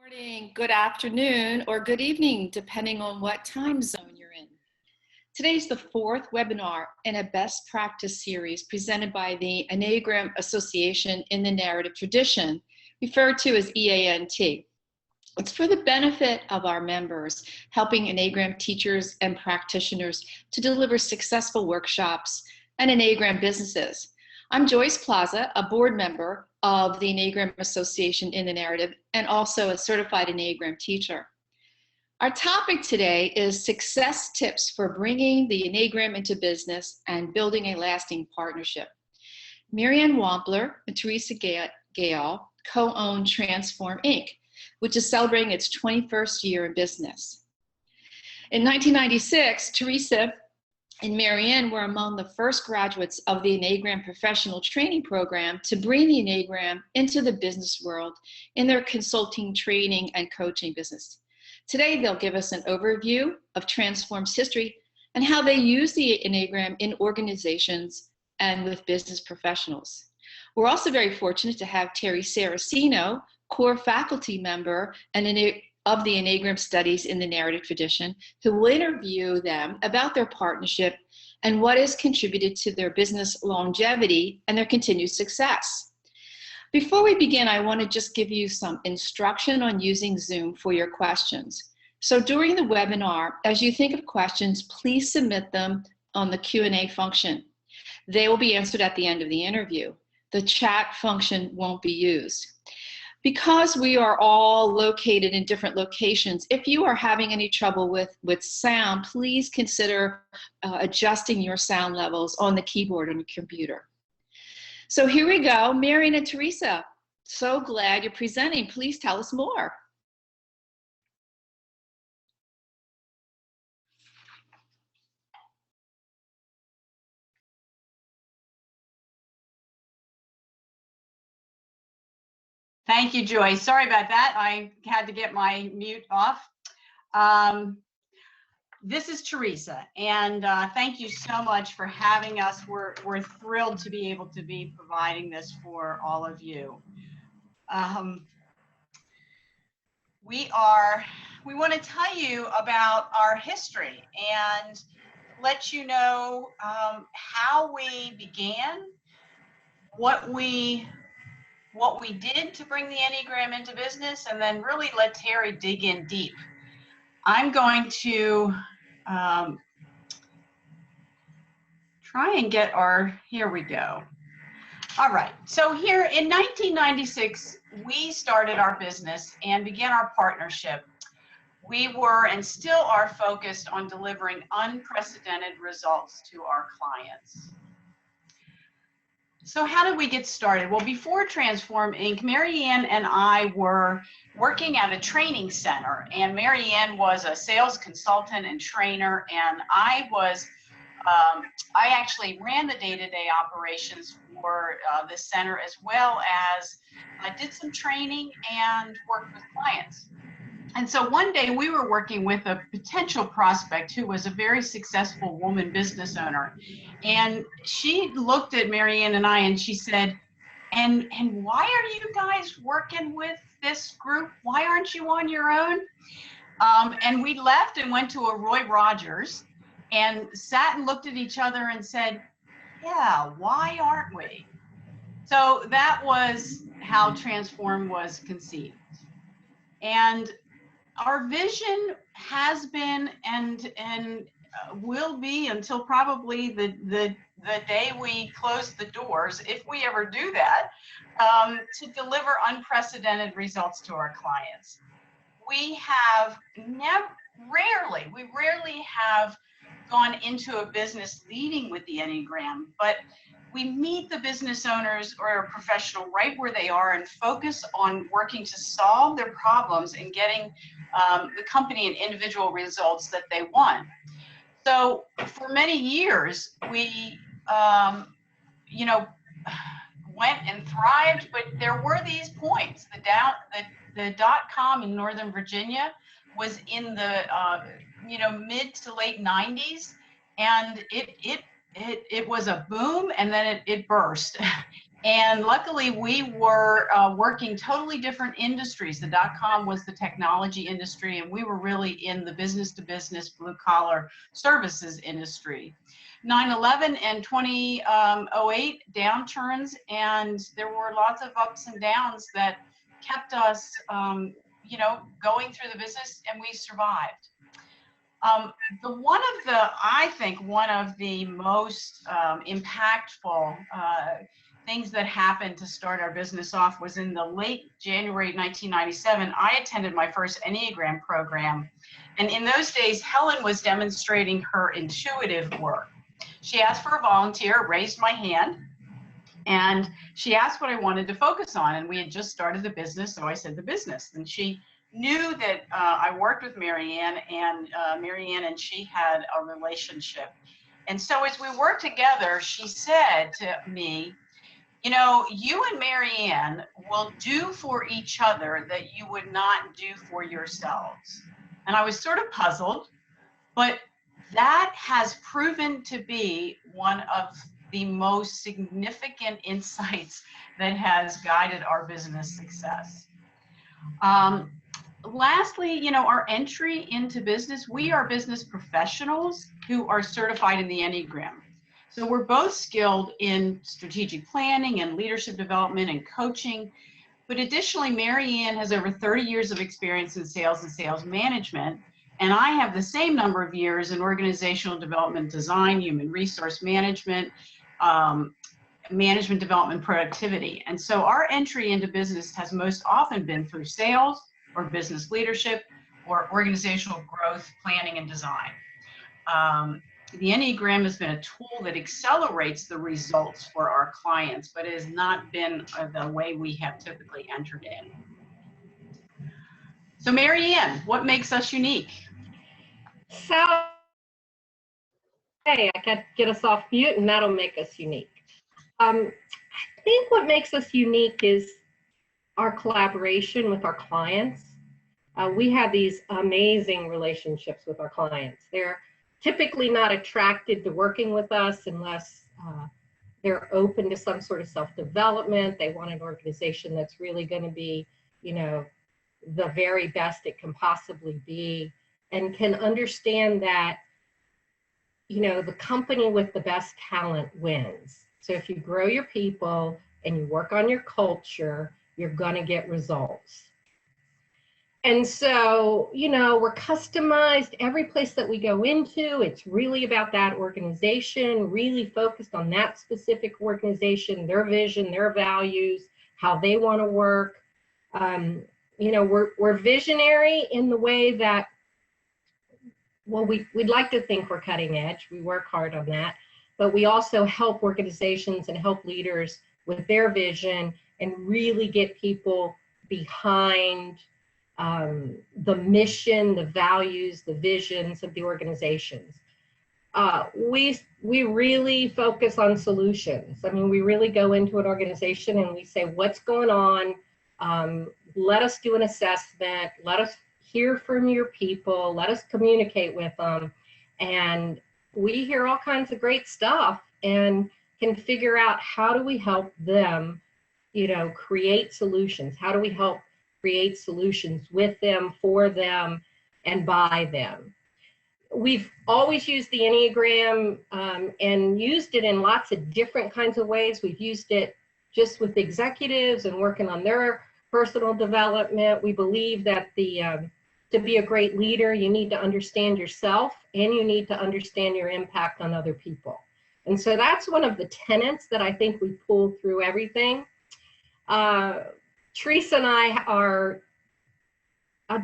Morning, good afternoon, or good evening, depending on what time zone you're in. Today's the fourth webinar in a best practice series presented by the Enneagram Association in the narrative tradition, referred to as EANT. It's for the benefit of our members, helping Enneagram teachers and practitioners to deliver successful workshops and Enneagram businesses. I'm Joyce Plaza, a board member of the Enneagram Association in the narrative and also a certified Enneagram teacher. Our topic today is success tips for bringing the Enneagram into business and building a lasting partnership. Mary Anne Wampler and Theresa Gale co-own Transform Inc., which is celebrating its 21st year in business. In 1996, Theresa and Mary Anne were among the first graduates of the Enneagram Professional Training Program to bring the Enneagram into the business world in their consulting, training, and coaching business. Today, they'll give us an overview of Transform's history and how they use the Enneagram in organizations and with business professionals. We're also very fortunate to have Terry Saracino, core faculty member of the Enneagram Studies in the narrative tradition, who will interview them about their partnership and what has contributed to their business longevity and their continued success. Before we begin, I want to just give you some instruction on using Zoom for your questions. So during the webinar, as you think of questions, please submit them on the Q&A function. They will be answered at the end of the interview. The chat function won't be used. Because we are all located in different locations, if you are having any trouble with sound, please consider adjusting your sound levels on the keyboard on your computer. So here we go. Mary Anne and Theresa, so glad you're presenting. Please tell us more. Thank you, Joyce. Sorry about that. I had to get my mute off. This is Theresa, and thank you so much for having us. We're thrilled to be able to be providing this for all of you. We want to tell you about our history and let you know how we began, what we did to bring the Enneagram into business, and then really let Terry dig in deep. I'm going to try and get here we go. All right, so here in 1996, we started our business and began our partnership. We were and still are focused on delivering unprecedented results to our clients. So how did we get started? Well, before Transform Inc., Mary Anne and I were working at a training center, and Mary Anne was a sales consultant and trainer, and I actually ran the day-to-day operations for the center, as well as I did some training and worked with clients. And so one day we were working with a potential prospect who was a very successful woman business owner. And she looked at Mary Anne and I and she said, and why are you guys working with this group? Why aren't you on your own? And we left and went to a Roy Rogers and sat and looked at each other and said, yeah, why aren't we? So that was how Transform was conceived. And our vision has been and will be until probably the day we close the doors, if we ever do that, to deliver unprecedented results to our clients. We rarely have gone into a business leading with the Enneagram, but we meet the business owners or a professional right where they are and focus on working to solve their problems and getting the company and individual results that they want. So for many years, we, went and thrived, but there were these points. The .com in Northern Virginia was in the mid to late 90s, and it was a boom, and then it burst. And luckily, we were working totally different industries. The .com was the technology industry, and we were really in the business-to-business, blue-collar services industry. 9/11 and 2008 downturns, and there were lots of ups and downs that kept us, you know, going through the business, and we survived. I think one of the most impactful things that happened to start our business off was in the late January 1997. I attended my first Enneagram program, and in those days, Helen was demonstrating her intuitive work. She asked for a volunteer, raised my hand, and she asked what I wanted to focus on, and we had just started the business, so I said the business. And she knew that I worked with Mary Anne, and she had a relationship. And so as we worked together, she said to me, you know, you and Mary Anne will do for each other that you would not do for yourselves. And I was sort of puzzled, but that has proven to be one of the most significant insights that has guided our business success. Lastly, you know, our entry into business, we are business professionals who are certified in the Enneagram. So we're both skilled in strategic planning and leadership development and coaching. But additionally, Mary Anne has over 30 years of experience in sales and sales management. And I have the same number of years in organizational development design, human resource management, management development, productivity. And so our entry into business has most often been through sales or business leadership or organizational growth, planning, and design. The Enneagram has been a tool that accelerates the results for our clients, but it has not been the way we have typically entered in. So Mary Anne, what makes us unique? So, hey, I can get us off mute and that'll make us unique. I think what makes us unique is our collaboration with our clients. We have these amazing relationships with our clients. They're typically not attracted to working with us unless they're open to some sort of self-development. They want an organization that's really going to be, you know, the very best it can possibly be, and can understand that, you know, the company with the best talent wins. So if you grow your people and you work on your culture, you're going to get results. And so, you know, we're customized every place that we go into. It's really about that organization, really focused on that specific organization, their vision, their values, how they want to work. You know, we're visionary in the way that, well, we'd like to think we're cutting edge. We work hard on that, but we also help organizations and help leaders with their vision and really get people behind the mission, the values, the visions of the organizations. We really focus on solutions. I mean, we really go into an organization and we say, what's going on? Let us do an assessment. Let us hear from your people. Let us communicate with them. And we hear all kinds of great stuff and can figure out, how do we help them, you know, create solutions? How do we help create solutions with them, for them, and by them? We've always used the Enneagram and used it in lots of different kinds of ways. We've used it just with executives and working on their personal development. We believe that to be a great leader, you need to understand yourself and you need to understand your impact on other people. And so that's one of the tenets that I think we pull through everything. Theresa and I are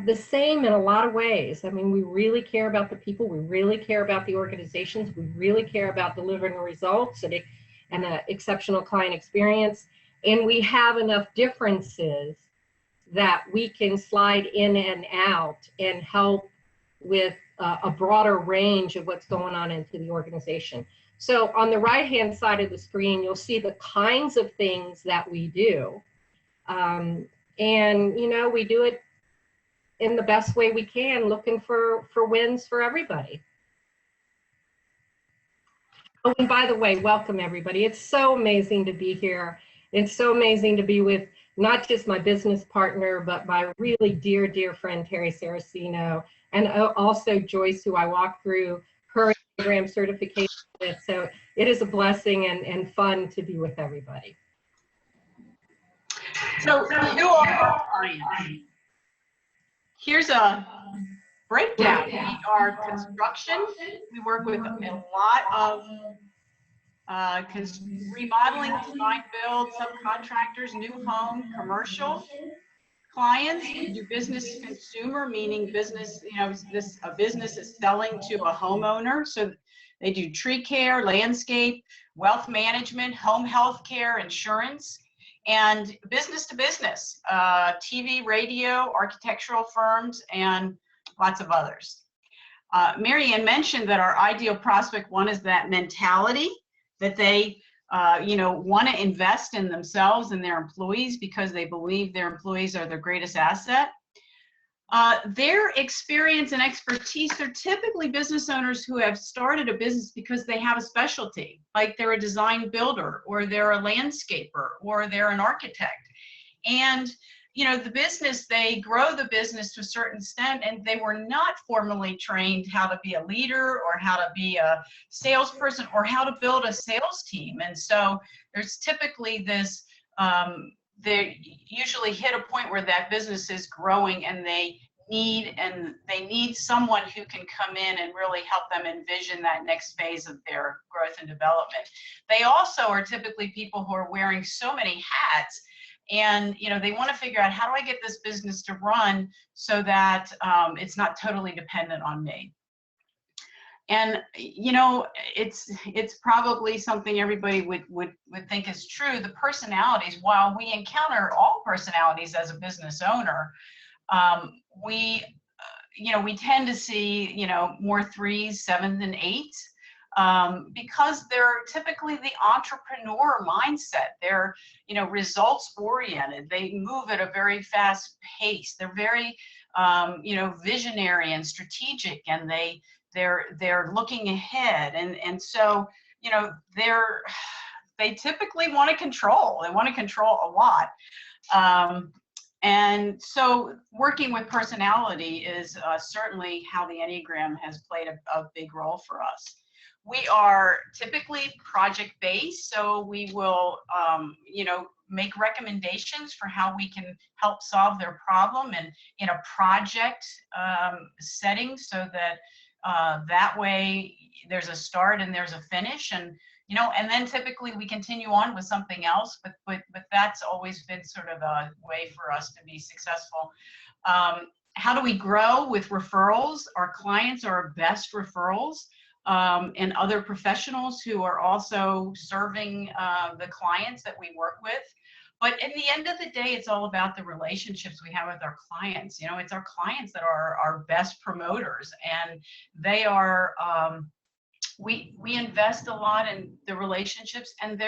the same in a lot of ways. I mean, we really care about the people. We really care about the organizations. We really care about delivering results and an exceptional client experience. And we have enough differences that we can slide in and out and help with a broader range of what's going on into the organization. So on the right-hand side of the screen, you'll see the kinds of things that we do. And, you know, we do it in the best way we can, looking for wins for everybody. Oh, and by the way, welcome everybody. It's so amazing to be here. It's so amazing to be with not just my business partner, but my really dear, dear friend, Teresa Saracino, and also Joyce, who I walked through her Enneagram certification with. So it is a blessing and fun to be with everybody. So who are our clients? Here's a breakdown. We are construction. We work with a lot of remodeling, design, build, subcontractors, new home, commercial clients. We do business consumer, meaning business, a business is selling to a homeowner. So they do tree care, landscape, wealth management, home health care, insurance, and business to business, TV, radio, architectural firms, and lots of others. Mary Anne mentioned that our ideal prospect one is that mentality that they want to invest in themselves and their employees because they believe their employees are their greatest asset. Their experience and expertise, they're typically business owners who have started a business because they have a specialty, like they're a design builder, or they're a landscaper, or they're an architect. And the business, they grow the business to a certain extent, and they were not formally trained how to be a leader or how to be a salesperson or how to build a sales team. And so there's typically this, they usually hit a point where that business is growing, and they need someone who can come in and really help them envision that next phase of their growth and development. They also are typically people who are wearing so many hats, and they want to figure out, how do I get this business to run so that it's not totally dependent on me. And it's probably something everybody would think is true. The personalities, while we encounter all personalities as a business owner, we tend to see more 3s, 7s, and 8s. Because they're typically the entrepreneur mindset. They're, results oriented. They move at a very fast pace. They're very, visionary and strategic, and they're looking ahead. And so, they typically want to control. They want to control a lot. And so working with personality is certainly how the Enneagram has played a big role for us. We are typically project-based, so we will, make recommendations for how we can help solve their problem and in a project setting, so that that way there's a start and there's a finish, and and then typically we continue on with something else. But that's always been sort of a way for us to be successful. How do we grow? With referrals. Our clients are our best referrals. And other professionals who are also serving the clients that we work with. But in the end of the day, it's all about the relationships we have with our clients. It's our clients that are our best promoters, and they are, we invest a lot in the relationships, and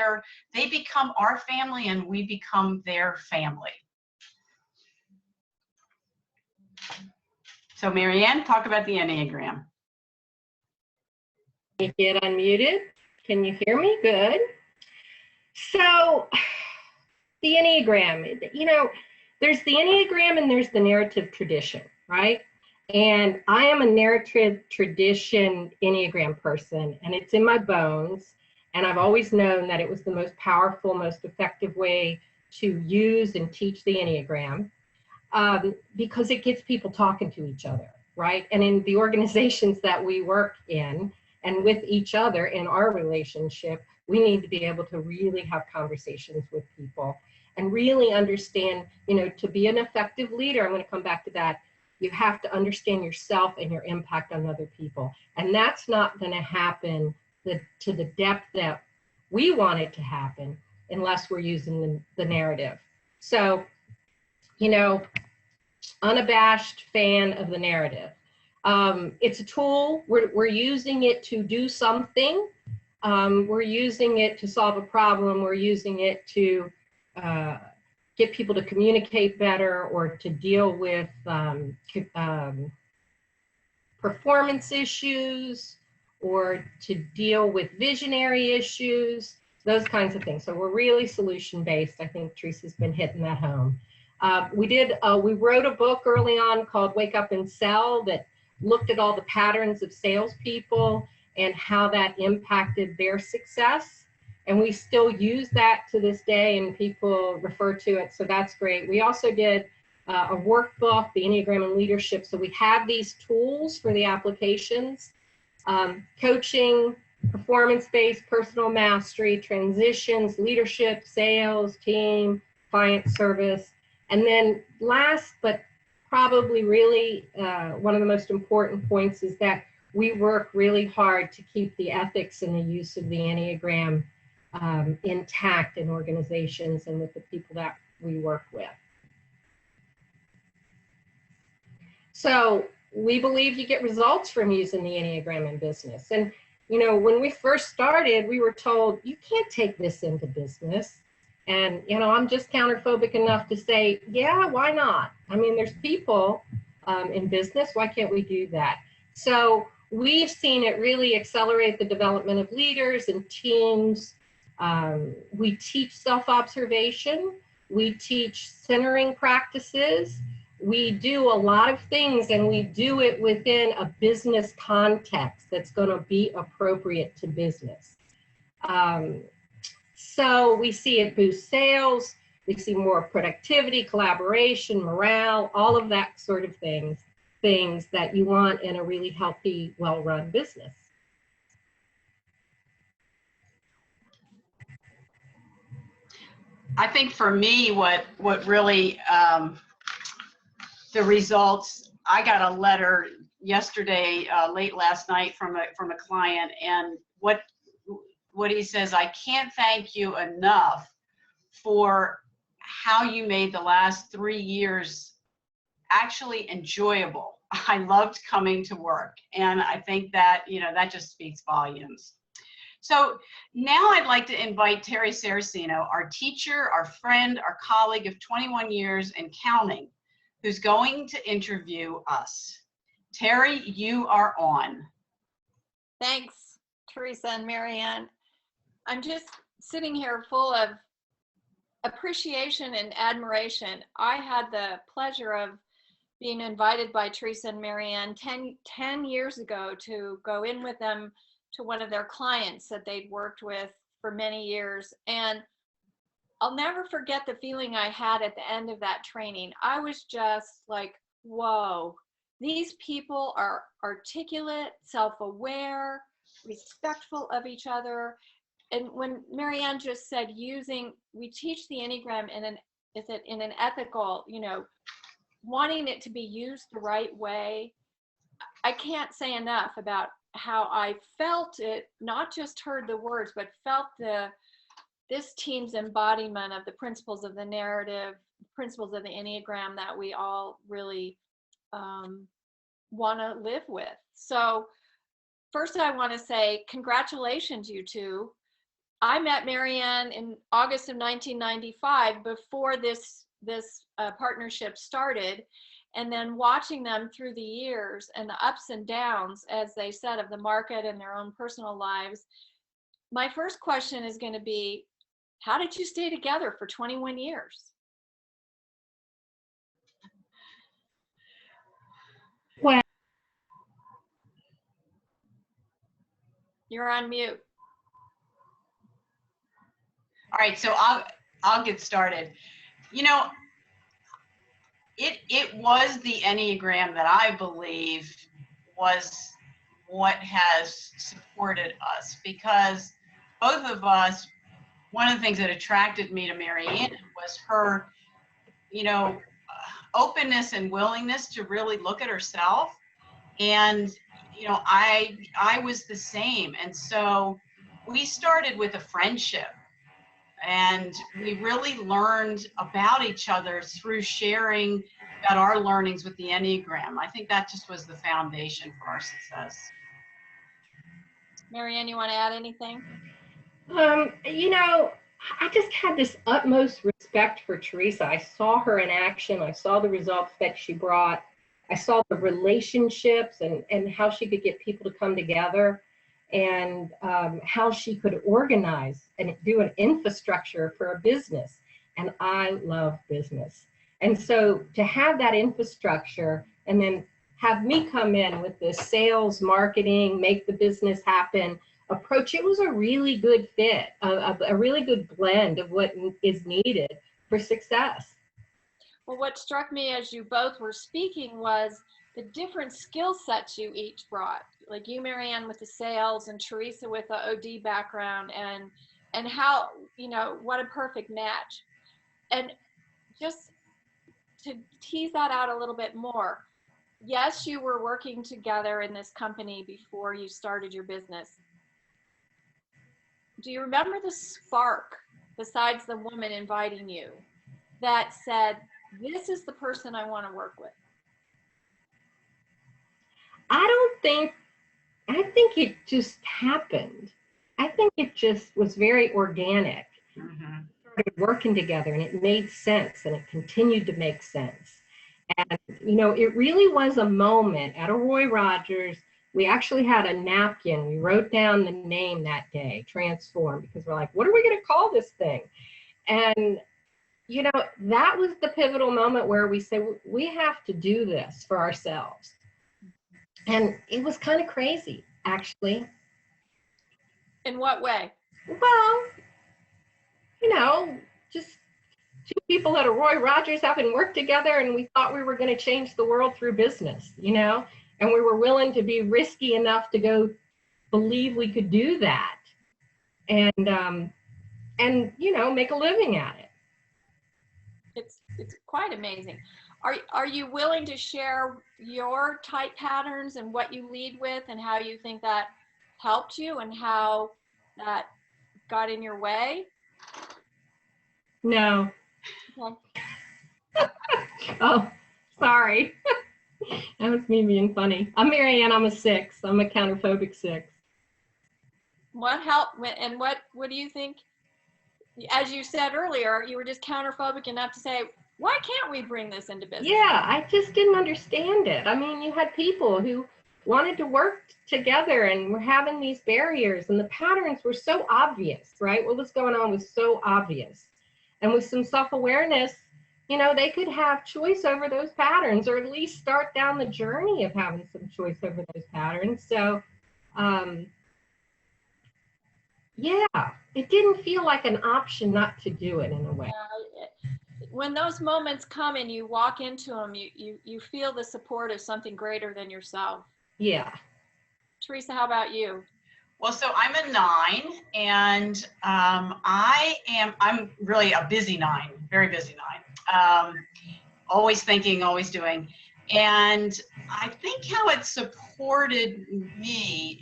they become our family and we become their family. So Mary Anne, talk about the Enneagram. Get unmuted. Can you hear me? Good. So the Enneagram, there's the Enneagram and there's the narrative tradition, right? And I am a narrative tradition Enneagram person, and it's in my bones. And I've always known that it was the most powerful, most effective way to use and teach the Enneagram, because it gets people talking to each other, right? And in the organizations that we work in, and with each other in our relationship, we need to be able to really have conversations with people and really understand, to be an effective leader, I'm going to come back to that, you have to understand yourself and your impact on other people. And that's not going to happen to the depth that we want it to happen unless we're using the narrative. So, unabashed fan of the narrative. It's a tool. We're using it to do something. We're using it to solve a problem. We're using it to get people to communicate better, or to deal with performance issues, or to deal with visionary issues. those kinds of things. So we're really solution-based. I think Theresa's been hitting that home. We wrote a book early on called Wake Up and Sell that looked at all the patterns of salespeople and how that impacted their success. And we still use that to this day, and people refer to it, so that's great. We also did a workbook, the Enneagram and Leadership. So we have these tools for the applications, coaching, performance-based, personal mastery, transitions, leadership, sales, team, client service. And then last, but probably really one of the most important points is that we work really hard to keep the ethics and the use of the Enneagram intact in organizations and with the people that we work with. So we believe you get results from using the Enneagram in business. And, you know, when we first started, we were told, you can't take this into business. And, you know, I'm just counterphobic enough to say, yeah, why not? I mean, there's people in business. Why can't we do that? So we've seen it really accelerate the development of leaders and teams. We teach self-observation. We teach centering practices. We do a lot of things, and we do it within a business context that's going to be appropriate to business. So we see it boost sales. We see more productivity, collaboration, morale, all of that sort of things that you want in a really healthy, well-run business. I think for me, what really the results, I got a letter yesterday, late last night from a client, and what he says, I can't thank you enough for how you made the last 3 years actually enjoyable. I loved coming to work, and I think that, you know, that just speaks volumes. So now I'd like to invite Terry Saracino, our teacher, our friend, our colleague of 21 years and counting, who's going to interview us. Terry, you are on. Thanks, Theresa and Mary Anne. I'm just sitting here full of appreciation and admiration. I had the pleasure of being invited by Theresa and Mary Anne 10 years ago to go in with them to one of their clients that they'd worked with for many years. And I'll never forget the feeling I had at the end of that training. I was just like, whoa, these people are articulate, self-aware, respectful of each other. And when Mary Anne just said we teach the Enneagram in an ethical, you know, wanting it to be used the right way. I can't say enough about how I felt it, not just heard the words, but felt this team's embodiment of the principles of the narrative, principles of the Enneagram that we all really want to live with. So first I want to say congratulations, you two. I met Mary Anne in August of 1995 before this partnership started, and then watching them through the years and the ups and downs, as they said, of the market and their own personal lives. My first question is going to be, how did you stay together for 21 years? Well, You're on mute. All right, so I'll get started. You know, it was the Enneagram that I believe was what has supported us, because both of us, one of the things that attracted me to Mary Anne was her, you know, openness and willingness to really look at herself. And, you know, I was the same. And so we started with a friendship, and we really learned about each other through sharing about our learnings with the Enneagram. I think that just was the foundation for our success. Mary Anne, you want to add anything? You know, I just had this utmost respect for Theresa. I saw her in action. I saw the results that she brought. I saw the relationships and how she could get people to come together. and how she could organize and do an infrastructure for a business. And I love business. And so to have that infrastructure and then have me come in with the sales, marketing, make the business happen approach, it was a really good fit, a really good blend of what is needed for success. Well, what struck me as you both were speaking was the different skill sets you each brought. Like you, Mary Anne, with the sales, and Theresa with the OD background, and how, you know, what a perfect match. And just to tease that out a little bit more, yes, you were working together in this company before you started your business. Do you remember the spark, besides the woman inviting you, that said, this is the person I want to work with? I think it just happened. I think it just was very organic. Mm-hmm. Started working together and it made sense and it continued to make sense. And, you know, it really was a moment at a Roy Rogers. We actually had a napkin. We wrote down the name that day, Transform, because we're like, what are we going to call this thing? And, you know, that was the pivotal moment where we say, we have to do this for ourselves. And it was kind of crazy, actually. In what way? Well, you know, just two people at a Roy Rogers having worked together, and we thought we were going to change the world through business, you know, and we were willing to be risky enough to go believe we could do that, and you know, make a living at it. It's quite amazing. Are you willing to share your type patterns and what you lead with and how you think that helped you and how that got in your way? No. Okay. Oh, sorry. That was me being funny. I'm Mary Anne. I'm a 6. I'm a counterphobic 6. What helped, and what do you think? As you said earlier, you were just counterphobic enough to say, why can't we bring this into business? Yeah, I just didn't understand it. I mean, you had people who wanted to work together and were having these barriers, and the patterns were so obvious, right? What was going on was so obvious. And with some self-awareness, you know, they could have choice over those patterns, or at least start down the journey of having some choice over those patterns. So, yeah, it didn't feel like an option not to do it in a way. When those moments come and you walk into them, you feel the support of something greater than yourself. Yeah. Theresa, how about you? Well, so I'm a 9, and I'm really a busy 9, very busy 9. Always thinking, always doing. And I think how it supported me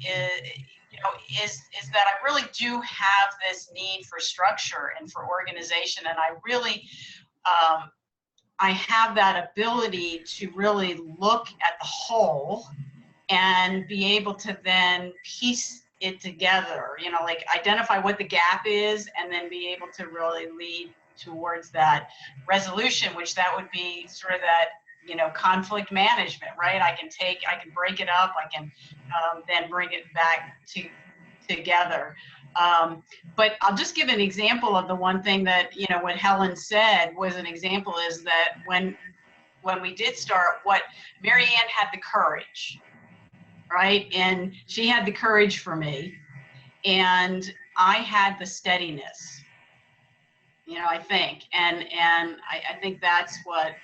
is that I really do have this need for structure and for organization, and I really I have that ability to really look at the whole and be able to then piece it together, you know, like identify what the gap is and then be able to really lead towards that resolution, which that would be sort of that, you know, conflict management, right? I can break it up, I can then bring it back together. But I'll just give an example of the one thing that, you know, what Helen said was an example is that when we did start, what Mary Anne had the courage, right? And she had the courage for me, and I had the steadiness, you know, I think, and I think that's what,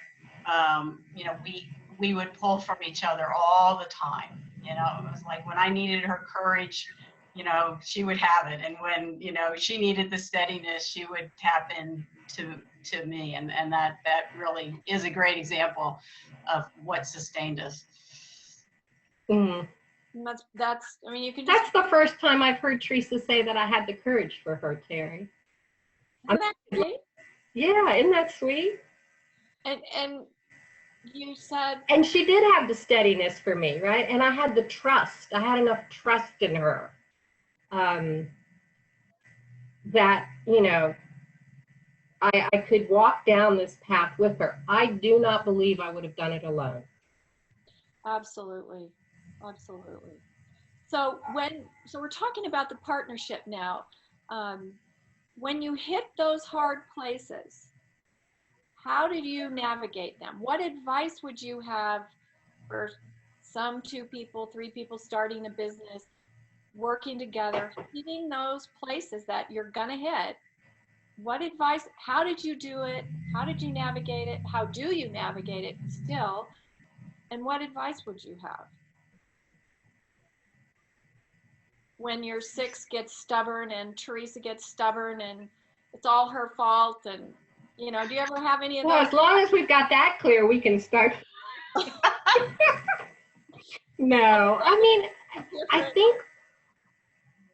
you know, we would pull from each other all the time. You know, it was like when I needed her courage, you know, she would have it. And when, you know, she needed the steadiness, she would tap in to me. And that really is a great example of what sustained us. Mm. That's, I mean, you can That's the first time I've heard Theresa say that I had the courage for her, Terry. Isn't that sweet? Yeah, isn't that sweet? And you said, and she did have the steadiness for me, right? And I had the trust. I had enough trust in her that, you know, I could walk down this path with her. I do not believe I would have done it alone. absolutely, absolutely. So we're talking about the partnership now. When you hit those hard places, how did you navigate them? What advice would you have for some 2 people, 3 people starting a business, working together, hitting those places that you're gonna hit? What advice, how did you do it? How did you navigate it? How do you navigate it still? And what advice would you have? When your 6 gets stubborn and Theresa gets stubborn and it's all her fault, and do you ever have any of those? Well, as long as we've got that clear, we can start. No, I mean, I think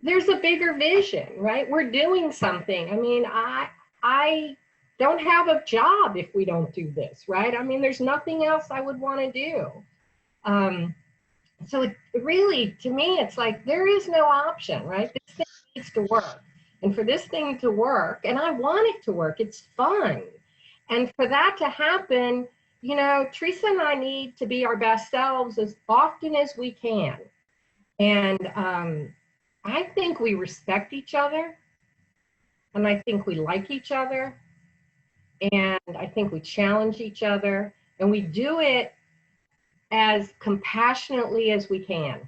there's a bigger vision, right? We're doing something. I mean, I don't have a job if we don't do this, right? I mean, there's nothing else I would want to do. So it really, to me, it's like there is no option, right? This thing needs to work. And for this thing to work, and I want it to work, it's fun. And for that to happen, Theresa and I need to be our best selves as often as we can. And I think we respect each other. And I think we like each other. And I think we challenge each other. And we do it as compassionately as we can.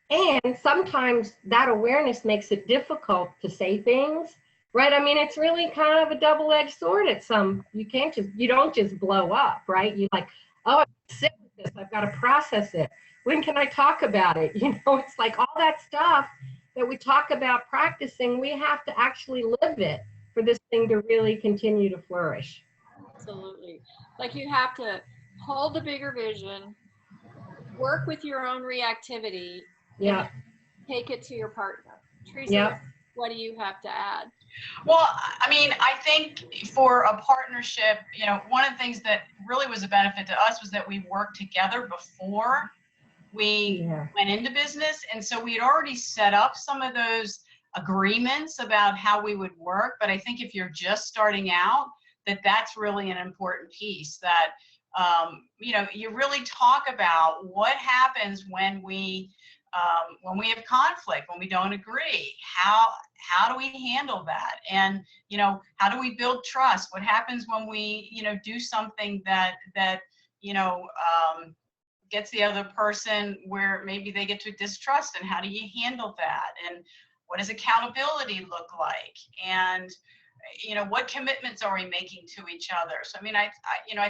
And sometimes that awareness makes it difficult to say things, right? I mean, it's really kind of a double-edged sword you don't just blow up, right? You're like, oh, I'm sick with this. I've got to process it. When can I talk about it? It's like all that stuff that we talk about practicing, we have to actually live it for this thing to really continue to flourish. Absolutely. Like you have to hold the bigger vision, work with your own reactivity, yeah, take it to your partner. Theresa, yeah. What do you have to add? Well, I mean, I think for a partnership, one of the things that really was a benefit to us was that we worked together before we went into business. And so we had already set up some of those agreements about how we would work. But I think if you're just starting out, that's really an important piece that, you really talk about what happens when we have conflict, when we don't agree. How do we handle that? And, how do we build trust? What happens when we, do something that gets the other person where maybe they get to distrust, and how do you handle that? And what does accountability look like? And, what commitments are we making to each other? So, I mean, I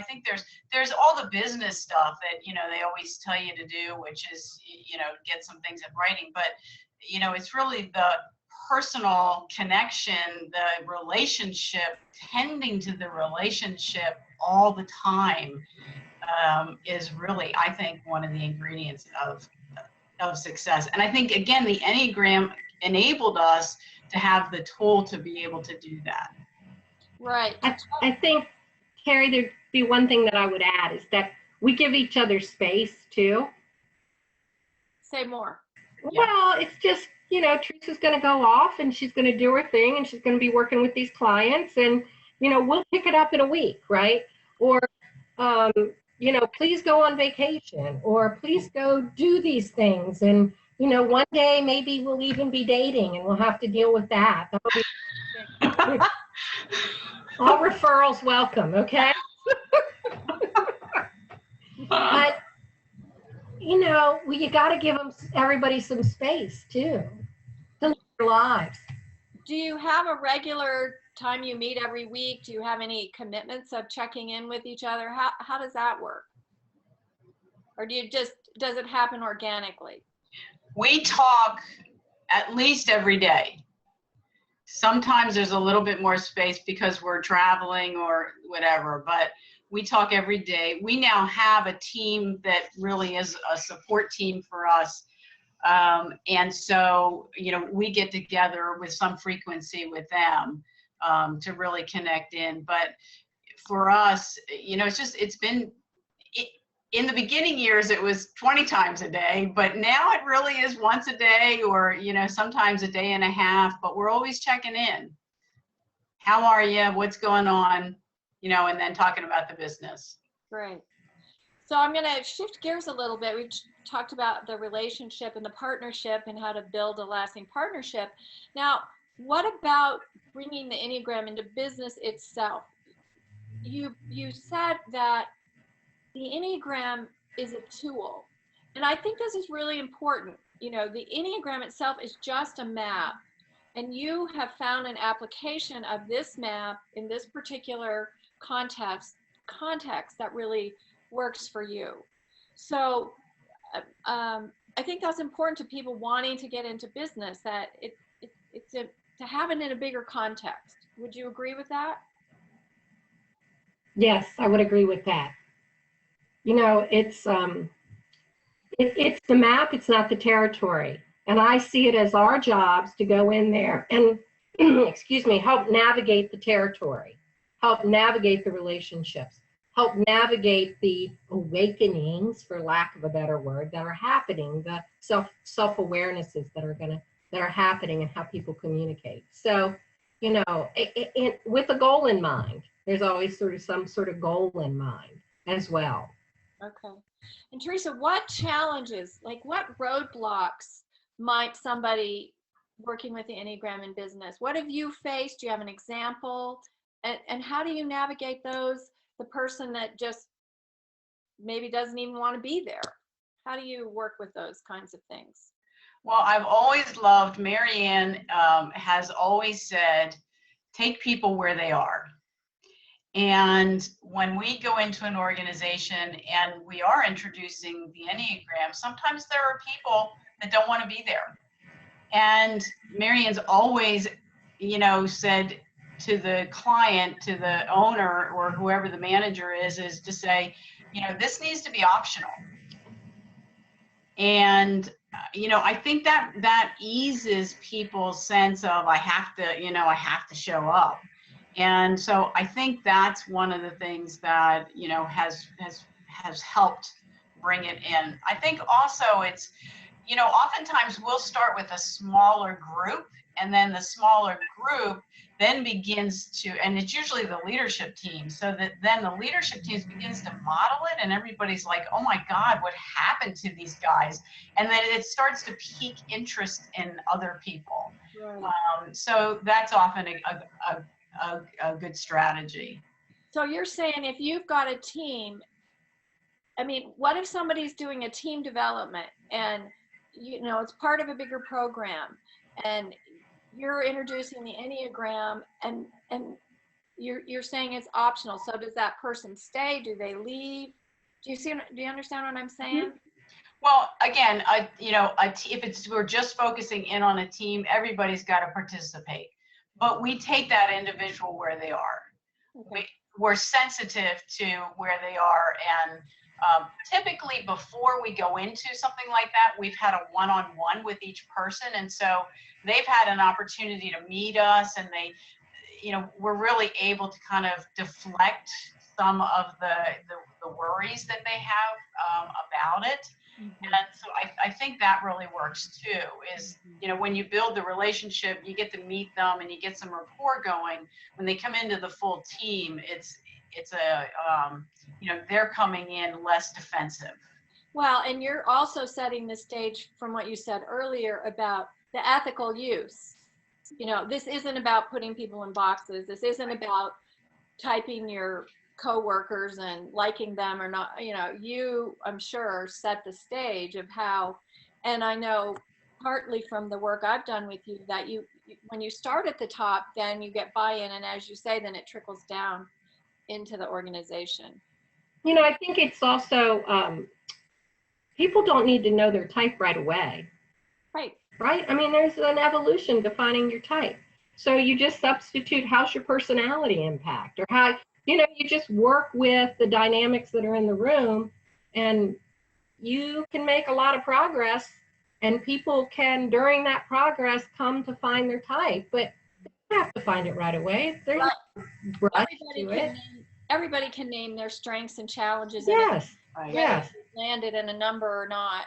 think there's all the business stuff that, they always tell you to do, which is, get some things in writing, but, it's really the personal connection, the relationship, tending to the relationship all the time, is really, I think, one of the ingredients of success. And I think, again, the Enneagram enabled us to have the tool to be able to do that. Right. I think, Carrie, there'd be one thing that I would add is that we give each other space too. Say more. Well, it's just, Teresa's going to go off and she's going to do her thing and she's going to be working with these clients, and, we'll pick it up in a week, right? Or, please go on vacation, or please go do these things. And, one day maybe we'll even be dating and we'll have to deal with that. All referrals welcome, okay? But, you got to give everybody some space too to live their lives. Do you have a regular time you meet every week? Do you have any commitments of checking in with each other? How does that work? Or does it happen organically? We talk at least every day. Sometimes there's a little bit more space because we're traveling or whatever, but we talk every day. We now have a team that really is a support team for us. And so, we get together with some frequency with them to really connect in. But for us, it's been, in the beginning years, it was 20 times a day, but now it really is once a day, or, sometimes a day and a half, but we're always checking in. How are you? What's going on? And then talking about the business. Great. So I'm going to shift gears a little bit. We talked about the relationship and the partnership and how to build a lasting partnership. Now, what about bringing the Enneagram into business itself? You said that the Enneagram is a tool, and I think this is really important. You know, the Enneagram itself is just a map, and you have found an application of this map in this particular context that really works for you. So I think that's important to people wanting to get into business, that to have it in a bigger context. Would you agree with that? Yes, I would agree with that. You know, it's the map, it's not the territory. And I see it as our jobs to go in there and, excuse me, help navigate the territory, help navigate the relationships, help navigate the awakenings, for lack of a better word, that are happening, the self-awarenesses that are happening, and how people communicate. So, you know, with a goal in mind. There's always some sort of goal in mind as well. Okay. And Theresa, what challenges, like what roadblocks might somebody working with the Enneagram in business, what have you faced? Do you have an example? And how do you navigate those? The person that just maybe doesn't even want to be there. How do you work with those kinds of things? Well, I've always loved, Mary Anne has always said, take people where they are. And when we go into an organization and we are introducing the Enneagram, sometimes there are people that don't want to be there. And Mary Anne's always, you know, said to the client, to the owner, or whoever the manager is to say, you know, this needs to be optional. And, you know, I think that eases people's sense of, I have to show up. And so I think that's one of the things that, you know, has helped bring it in. I think also it's, you know, oftentimes we'll start with a smaller group, and then the smaller group then begins to, and it's usually the leadership team, so that then the leadership team begins to model it, and everybody's like, oh my God, what happened to these guys? And then it starts to pique interest in other people. Right. So that's often a good strategy. So you're saying if you've got a team, I mean, what if somebody's doing a team development and, you know, it's part of a bigger program, and you're introducing the Enneagram, and you're saying it's optional. So does that person stay? Do they leave? Do you understand what I'm saying? Mm-hmm. Well, again, you know, if we're just focusing in on a team, everybody's got to participate. But we take that individual where they are. Okay. We're sensitive to where they are, and typically before we go into something like that, we've had a one-on-one with each person, and so they've had an opportunity to meet us, and they, you know, we're really able to kind of deflect some of the worries that they have about it. Mm-hmm. And so I think that really works too, is, you know, when you build the relationship, you get to meet them and you get some rapport going. When they come into the full team, it's a, you know, they're coming in less defensive. Well, and you're also setting the stage from what you said earlier about the ethical use. You know, this isn't about putting people in boxes. This isn't about typing your coworkers and liking them or not. You know, you, I'm sure, set the stage of how, and I know partly from the work I've done with you that you, when you start at the top, then you get buy-in, and as you say, then it trickles down into the organization. You know, I think it's also, people don't need to know their type right away. Right. Right? I mean, there's an evolution defining your type. So you just substitute, how's your personality impact? Or how, you know, you just work with the dynamics that are in the room, and you can make a lot of progress, and people can, during that progress, come to find their type, but they don't have to find it right away. There's no rush to it. Everybody can name their strengths and challenges. Yes. And yes. Landed in a number or not,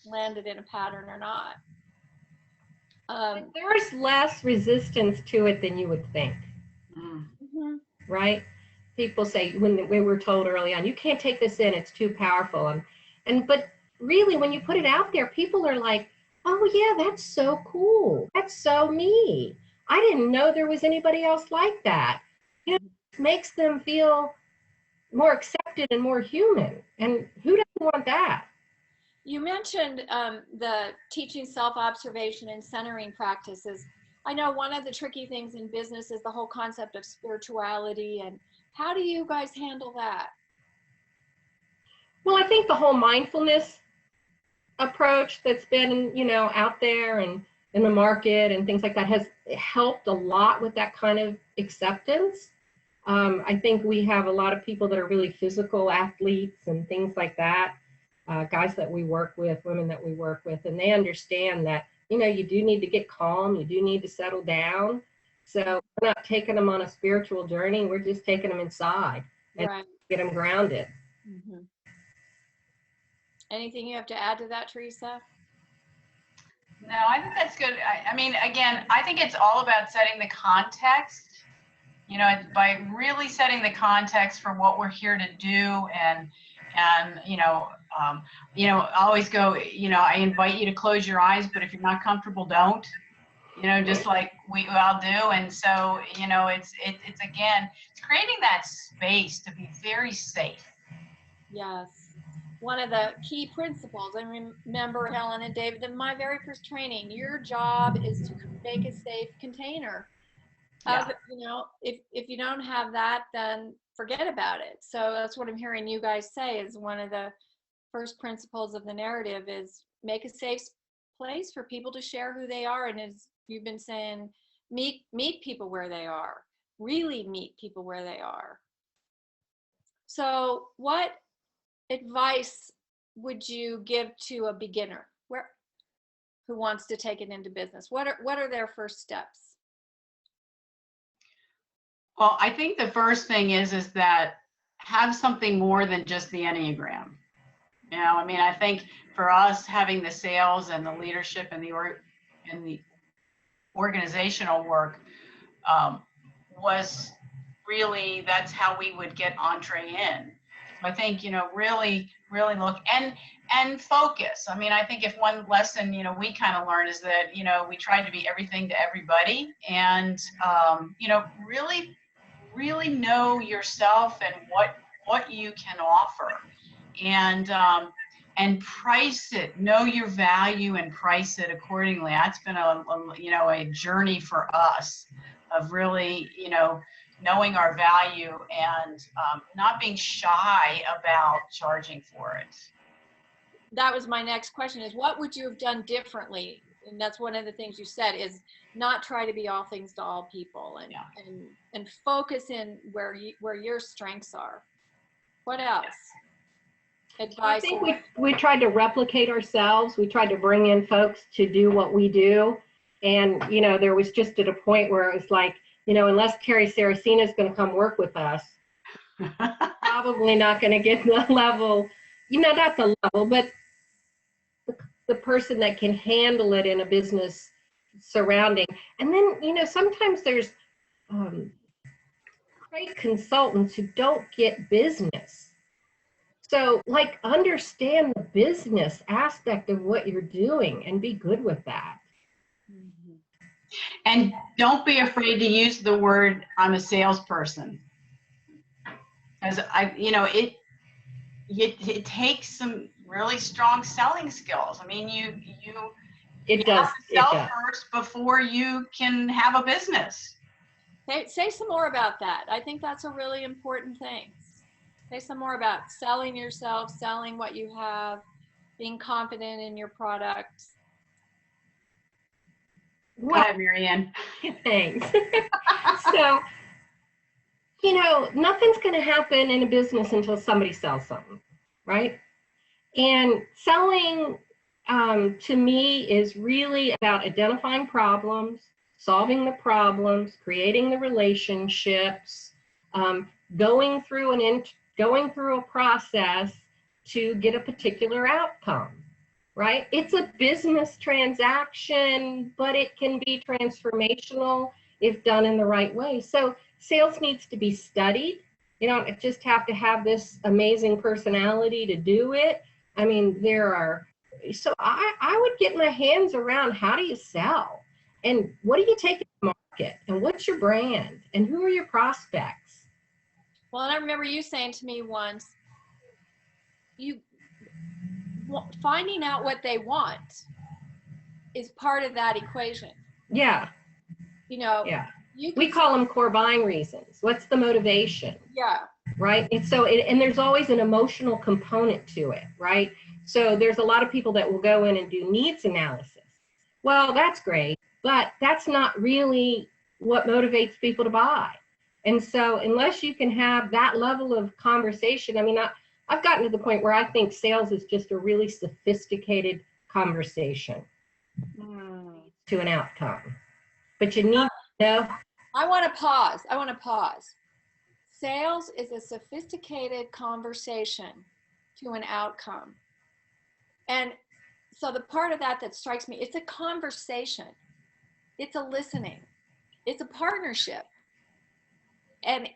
landed in a pattern or not. There's less resistance to it than you would think. Mm-hmm. Right? people say when we were told early on, you can't take this in, it's too powerful. But really, when you put it out there, people are like, oh yeah, that's so cool. That's so me. I didn't know there was anybody else like that. You know, it makes them feel more accepted and more human. And who doesn't want that? You mentioned the teaching self-observation and centering practices. I know one of the tricky things in business is the whole concept of spirituality. And how do you guys handle that? Well, I think the whole mindfulness approach that's been, out there and in the market and things like that has helped a lot with that kind of acceptance. I think we have a lot of people that are really physical athletes and things like that, guys that we work with, women that we work with, and they understand that, you do need to get calm, you do need to settle down. So we're not taking them on a spiritual journey, we're just taking them inside and Right. get them grounded. Mm-hmm. Anything you have to add to that, Theresa? No, I think that's good. I mean, again, I think it's all about setting the context, by really setting the context for what we're here to do. And I always go, I invite you to close your eyes, but if you're not comfortable, don't, just like we all do. And so, it's again, it's creating that space to be very safe. Yes. One of the key principles, I remember Helen and David, in my very first training, your job is to make a safe container. Yeah. If you don't have that, then forget about it. So that's what I'm hearing you guys say is one of the first principles of the narrative is make a safe place for people to share who they are. And as you've been saying, meet people where they are, really meet people where they are. So what advice would you give to a beginner who wants to take it into business? What are their first steps? Well, I think the first thing is that have something more than just the Enneagram. I think for us, having the sales and the leadership and the organizational work was really, that's how we would get entree in. I think, really look and focus. I think if one lesson, we kind of learned is that, we tried to be everything to everybody and, really know yourself and what you can offer and price it, know your value and price it accordingly. That's been a journey for us of really, knowing our value and not being shy about charging for it. That was my next question is what would you have done differently? And that's one of the things you said is not try to be all things to all people and focus in where your strengths are. What else? Advice? I think we tried to replicate ourselves. We tried to bring in folks to do what we do. And, there was just at a point where it was like, unless Carrie Saracino is going to come work with us, probably not going to get the level, not the level, but the person that can handle it in a business surrounding. And then, sometimes there's great consultants who don't get business. So, understand the business aspect of what you're doing and be good with that. Mm-hmm. And don't be afraid to use the word, I'm a salesperson. Because it takes some really strong selling skills. You have to sell first before you can have a business. Say some more about that. I think that's a really important thing. Say some more about selling yourself, selling what you have, being confident in your products. Go ahead, Mary Anne. Thanks. So, nothing's going to happen in a business until somebody sells something, right? And selling, to me, is really about identifying problems, solving the problems, creating the relationships, going through a process to get a particular outcome, right? It's a business transaction, but it can be transformational if done in the right way. So sales needs to be studied. You don't just have to have this amazing personality to do it. I mean, so I would get my hands around, how do you sell? And what do you take to the market? And what's your brand? And who are your prospects? Well, and I remember you saying to me once, finding out what they want is part of that equation. Yeah. Yeah. We call them core buying reasons. What's the motivation? Yeah. Right. And so, and there's always an emotional component to it, right? So there's a lot of people that will go in and do needs analysis. Well, that's great, but that's not really what motivates people to buy. And so unless you can have that level of conversation, I mean, I've gotten to the point where I think sales is just a really sophisticated conversation to an outcome. But you need to know. I want to pause. Sales is a sophisticated conversation to an outcome. And so the part of that strikes me, it's a conversation. It's a listening. It's a partnership. And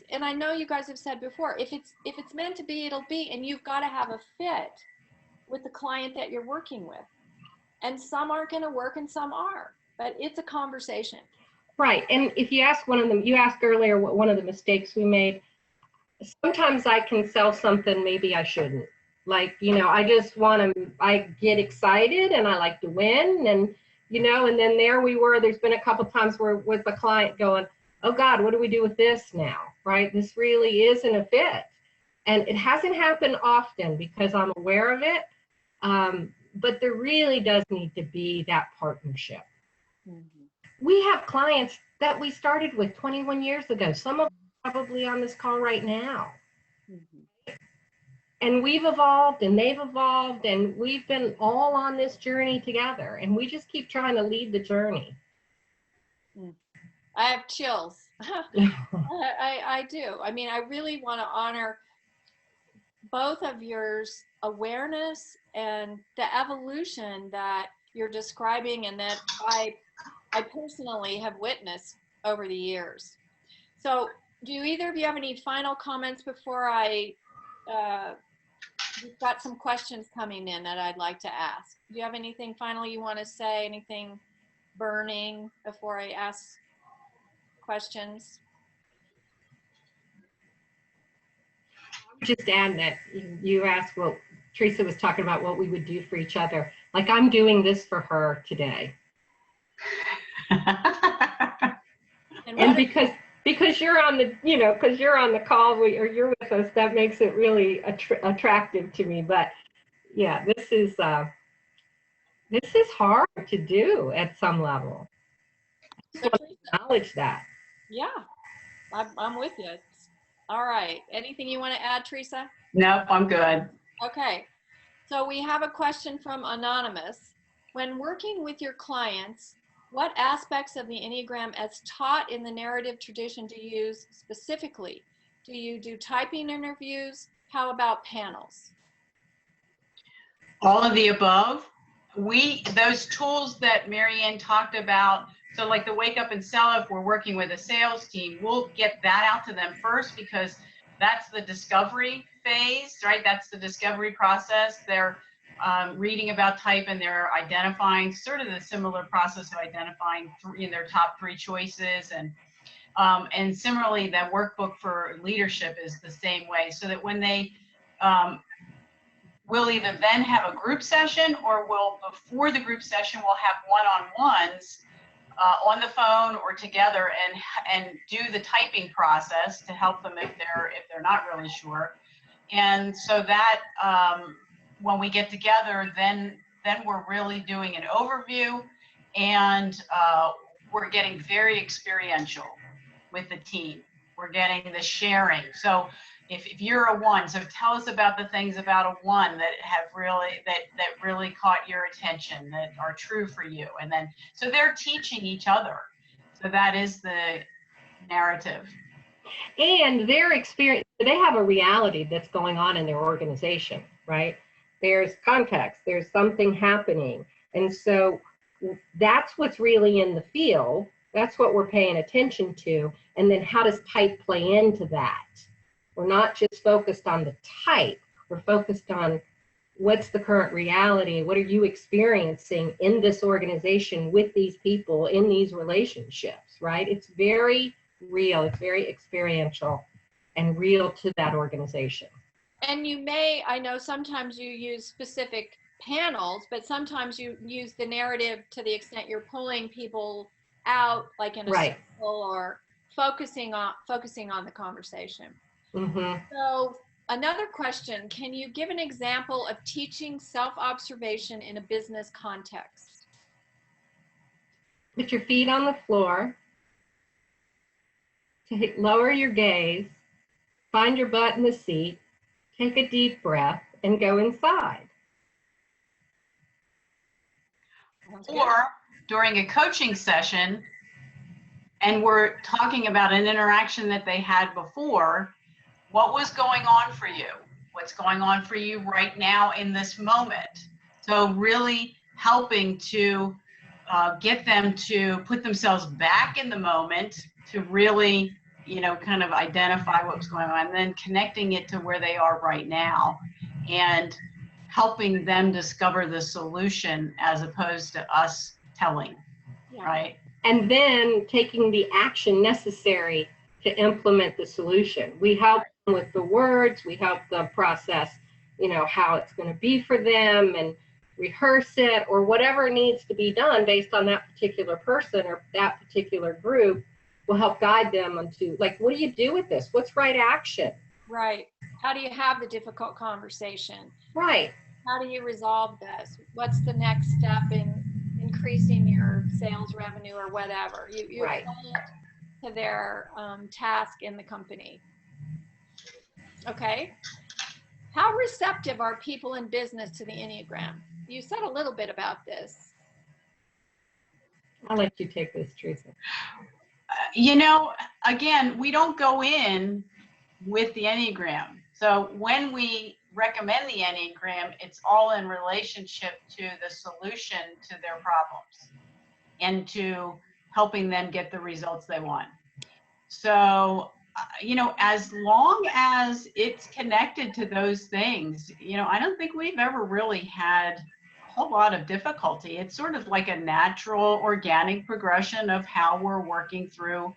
and I know you guys have said before, if it's meant to be, it'll be, and you've got to have a fit with the client that you're working with. And some aren't going to work and some are, but it's a conversation. Right. And if you ask one of them, you asked earlier what one of the mistakes we made. Sometimes I can sell something maybe I shouldn't. Like, I get excited and I like to win, and, and then there's been a couple times where with the client going, oh God, what do we do with this now? Right? This really isn't a fit. And it hasn't happened often because I'm aware of it. But there really does need to be that partnership. Mm-hmm. We have clients that we started with 21 years ago. Some of them are probably on this call right now. Mm-hmm. And we've evolved and they've evolved and we've been all on this journey together, and we just keep trying to lead the journey. I have chills. I do. I mean, I really want to honor both of yours awareness and the evolution that you're describing and that I personally have witnessed over the years. So do either of you have any final comments before we've got some questions coming in that I'd like to ask. Do you have anything final you want to say, anything burning before I ask questions? Just add that you asked what Theresa was talking about, what we would do for each other. Like, I'm doing this for her today. and because you're on the call or you're with us, that makes it really attractive to me. But yeah, this is hard to do at some level. So acknowledge that. Yeah, I'm with you. All right. Anything you want to add, Theresa? Nope, I'm good. Okay. So we have a question from Anonymous. When working with your clients, what aspects of the Enneagram as taught in the narrative tradition do you use specifically? Do you do typing interviews? How about panels? All of the above. Those tools that Mary Anne talked about, so like the wake up and sell, if we're working with a sales team, we'll get that out to them first because that's the discovery phase, right? That's the discovery process. They're reading about type and they're identifying sort of the similar process of identifying their top 3 choices. And similarly, that workbook for leadership is the same way, so that when they we'll either then have a group session or before the group session, we'll have one-on-ones on the phone or together and do the typing process to help them if they're not really sure. And so that when we get together, then we're really doing an overview, and we're getting very experiential with the team. We're getting the sharing. So if you're a 1, so tell us about the things about a 1 that have really that really caught your attention, that are true for you. And then so they're teaching each other. So that is the narrative. And their experience, they have a reality that's going on in their organization, right? There's context, there's something happening. And so that's what's really in the field. That's what we're paying attention to. And then how does type play into that? We're not just focused on the type. We're focused on what's the current reality? What are you experiencing in this organization with these people in these relationships, right? It's very real. It's very experiential and real to that organization. And you may, I know sometimes you use specific panels, but sometimes you use the narrative to the extent you're pulling people out, like in a Right. circle, or focusing on the conversation. Mm-hmm. So another question, can you give an example of teaching self-observation in a business context? Put your feet on the floor, lower your gaze, find your butt in the seat, take a deep breath, and go inside. Or during a coaching session, and we're talking about an interaction that they had before, what was going on for you? What's going on for you right now in this moment? So really helping to get them to put themselves back in the moment, to really, kind of identify what was going on, and then connecting it to where they are right now, and helping them discover the solution as opposed to us telling, right? And then taking the action necessary to implement the solution. We help them with the words, we help them process, how it's going to be for them, and rehearse it, or whatever needs to be done based on that particular person or that particular group. Will help guide them onto, like, what do you do with this? What's right action? Right. How do you have the difficult conversation? Right. How do you resolve this? What's the next step in increasing your sales revenue or whatever? You Right. apply it to their task in the company. Okay. How receptive are people in business to the Enneagram? You said a little bit about this. I'll let you take this, Theresa. Again, we don't go in with the Enneagram. So when we recommend the Enneagram, it's all in relationship to the solution to their problems and to helping them get the results they want. So, as long as it's connected to those things, I don't think we've ever really had a whole lot of difficulty. It's sort of like a natural, organic progression of how we're working through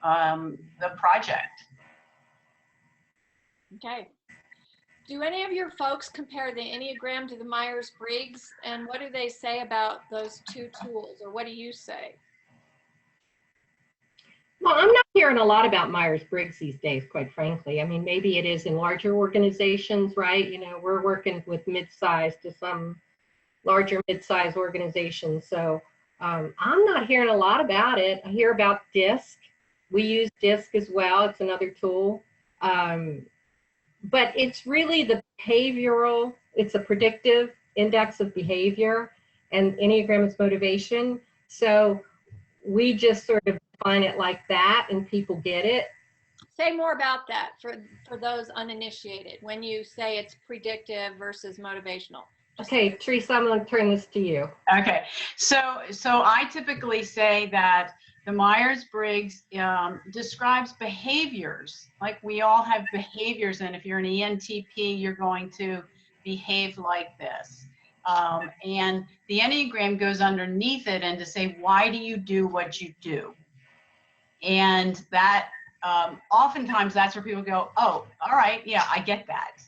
the project. Okay. Do any of your folks compare the Enneagram to the Myers-Briggs, and what do they say about those two tools, or what do you say? Well, I'm not hearing a lot about Myers-Briggs these days, quite frankly. I mean, maybe it is in larger organizations, right? We're working with mid-size to some larger mid-size organizations. So I'm not hearing a lot about it. I hear about DISC. We use DISC as well. It's another tool. But it's really the behavioral, it's a predictive index of behavior, and Enneagram is motivation. So we just sort of define it like that, and people get it. Say more about that for those uninitiated, when you say it's predictive versus motivational. Okay, Theresa, I'm going to turn this to you. Okay, so I typically say that the Myers-Briggs describes behaviors. Like, we all have behaviors, and if you're an ENTP, you're going to behave like this. And the Enneagram goes underneath it and to say, why do you do what you do? And that oftentimes that's where people go, oh, all right, yeah, I get that.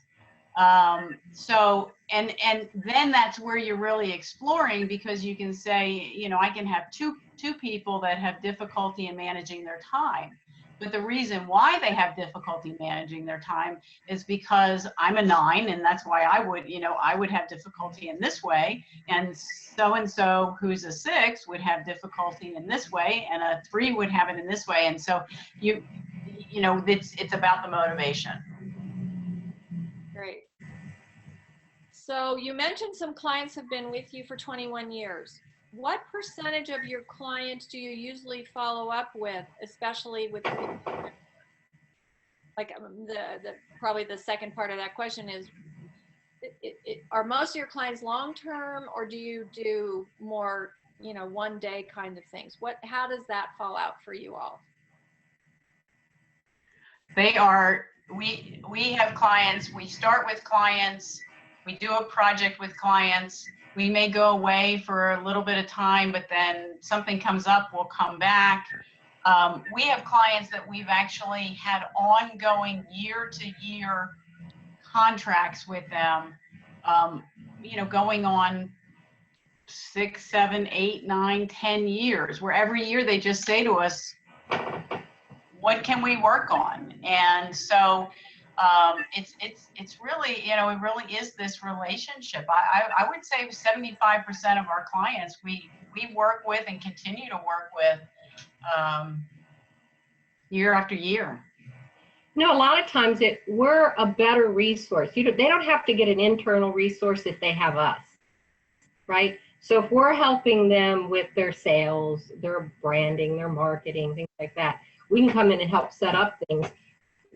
So, and then that's where you're really exploring, because you can say, I can have two people that have difficulty in managing their time. But the reason why they have difficulty managing their time is because I'm a 9, and that's why I would have difficulty in this way, and so who's a 6 would have difficulty in this way, and a 3 would have it in this way. And so it's about the motivation. Great. So you mentioned some clients have been with you for 21 years. What percentage of your clients do you usually follow up with, especially with probably the second part of that question is, are most of your clients long-term, or do you do more, one-day kind of things? How does that fall out for you all? They are we have clients, we start with clients, we do a project with clients, we may go away for a little bit of time, but then something comes up, we'll come back. We have clients that we've actually had ongoing year-to-year contracts with them, going on 6, 7, 8, 9, 10 years, where every year they just say to us, what can we work on? And so it's really, it really is this relationship. I would say 75% of our clients we work with and continue to work with year after year. A lot of times we're a better resource. They don't have to get an internal resource if they have us, right? So if we're helping them with their sales, their branding, their marketing, things like that, we can come in and help set up things.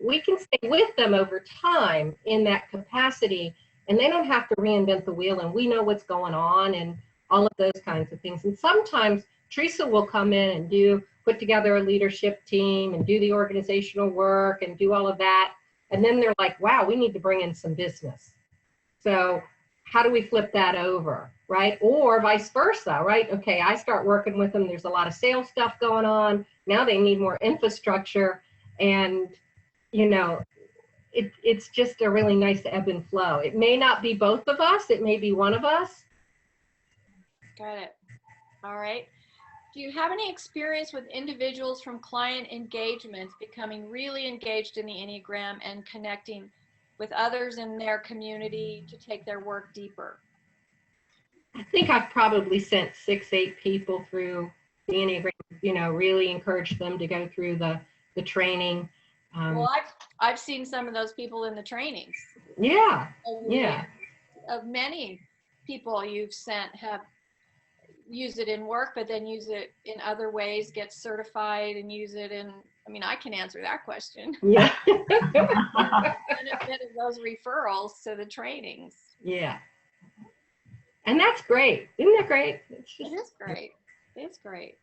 We can stay with them over time in that capacity, and they don't have to reinvent the wheel, and we know what's going on and all of those kinds of things. And sometimes Theresa will come in and put together a leadership team and do the organizational work and do all of that. And then they're like, wow, we need to bring in some business. So how do we flip that over, right? Or vice versa, right? Okay, I start working with them. There's a lot of sales stuff going on. Now they need more infrastructure. And, it's just a really nice ebb and flow. It may not be both of us. It may be one of us. Got it. All right. Do you have any experience with individuals from client engagements becoming really engaged in the Enneagram and connecting with others in their community to take their work deeper? I think I've probably sent 6, 8 people through the Enneagram, really encouraged them to go through the training. Well, I've seen some of those people in the trainings. Yeah. Of many people you've sent have use it in work, but then use it in other ways, get certified and use it in, I can answer that question. Yeah. Benefit of those referrals to the trainings. Yeah. And that's great. Isn't that great? It is great. It's great.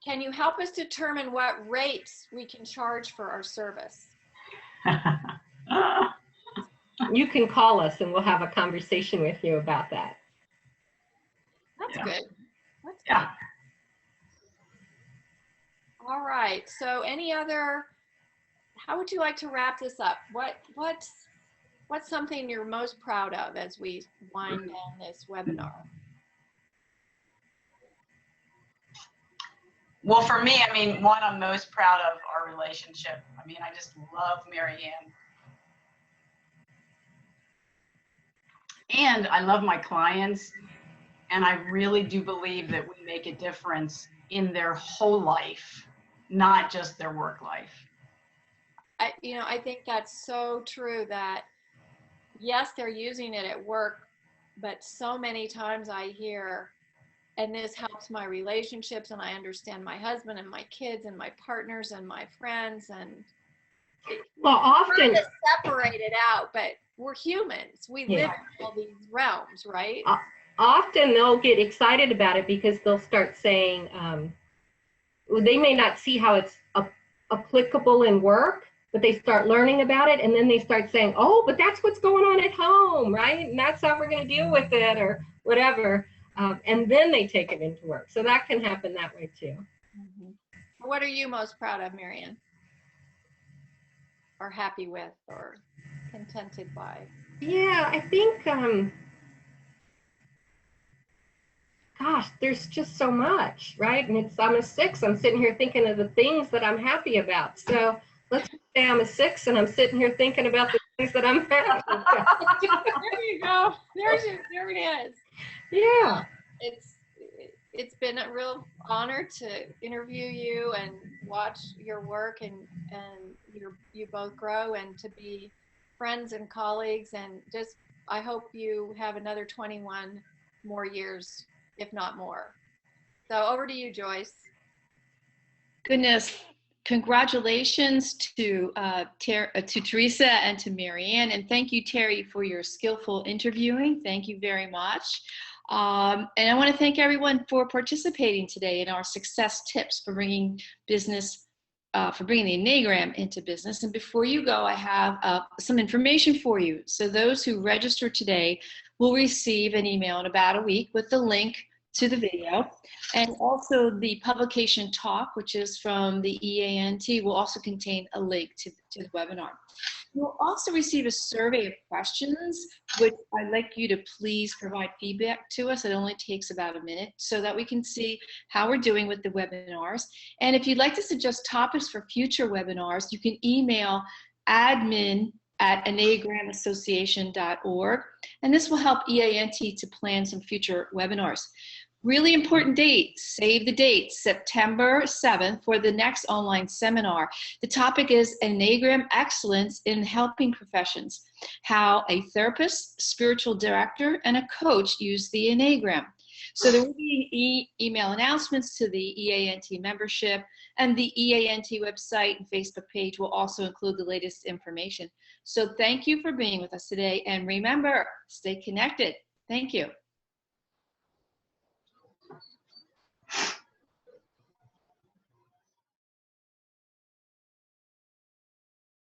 Can you help us determine what rates we can charge for our service? You can call us and we'll have a conversation with you about that. That's good. That's good. Yeah. All right. So how would you like to wrap this up? What's something you're most proud of as we wind down this webinar? Well, for me, one, I'm most proud of our relationship. I just love Mary Anne. And I love my clients. And I really do believe that we make a difference in their whole life, not just their work life. I think that's so true that, yes, they're using it at work, but so many times I hear, and this helps my relationships, and I understand my husband and my kids and my partners and my friends, and often trying to separate it out, but we're humans. We live in all these realms, right? Often they'll get excited about it because they'll start saying, they may not see how it's applicable in work, but they start learning about it, and then they start saying, oh, but that's what's going on at home, right? And that's how we're going to deal with it, or whatever. And then they take it into work. So that can happen that way too. Mm-hmm. What are you most proud of, Mary Anne? Or happy with, or contented by? Yeah, I think, gosh, there's just so much, right? And I'm a 6. I'm sitting here thinking of the things that I'm happy about. So let's say I'm a 6 and I'm sitting here thinking about the things that I'm happy about. There you go. There it is. Yeah. It's been a real honor to interview you and watch your work, and you both grow, and to be friends and colleagues, and just I hope you have another 21 more years, if not more. So over to you, Joyce. Goodness, congratulations to Theresa and to Mary Anne, and thank you, Terry, for your skillful interviewing. Thank you very much. And I want to thank everyone for participating today in our success tips for bringing business for bringing the Enneagram into business. And before you go, I have some information for you. So those who register today will receive an email in about a week with the link to the video. And also the publication talk, which is from the EANT, will also contain a link to the webinar. You'll also receive a survey of questions, which I'd like you to please provide feedback to us. It only takes about a minute so that we can see how we're doing with the webinars. And if you'd like to suggest topics for future webinars, you can email admin@enneagramassociation.org. And this will help EANT to plan some future webinars. Really important date, save the date, September 7th for the next online seminar. The topic is Enneagram Excellence in Helping Professions, how a therapist, spiritual director, and a coach use the Enneagram. So there will be email announcements to the EANT membership, and the EANT website and Facebook page will also include the latest information. So thank you for being with us today, and remember, stay connected. Thank you.